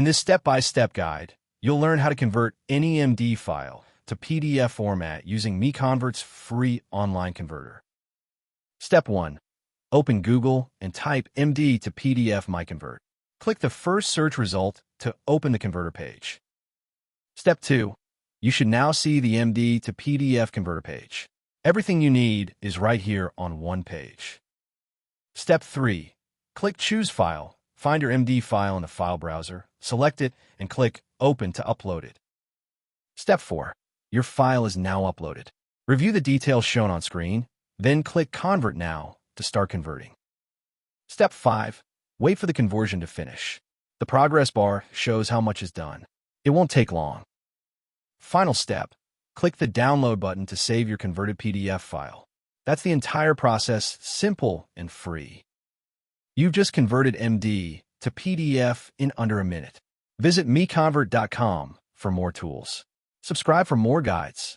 In this step-by-step guide, you'll learn how to convert any MD file to PDF format using MiConvert's free online converter. Step 1. Open Google and type MD to PDF MiConvert. Click the first search result to open the converter page. Step 2. You should now see the MD to PDF converter page. Everything you need is right here on one page. Step 3. Click Choose File. Find your MD file in the file browser, select it, and click Open to upload it. Step 4. Your file is now uploaded. Review the details shown on screen, then click Convert Now to start converting. Step 5. Wait for the conversion to finish. The progress bar shows how much is done. It won't take long. Final step. Click the Download button to save your converted PDF file. That's the entire process, simple and free. You've just converted MD to PDF in under a minute. Visit MiConvert.com for more tools. Subscribe for more guides.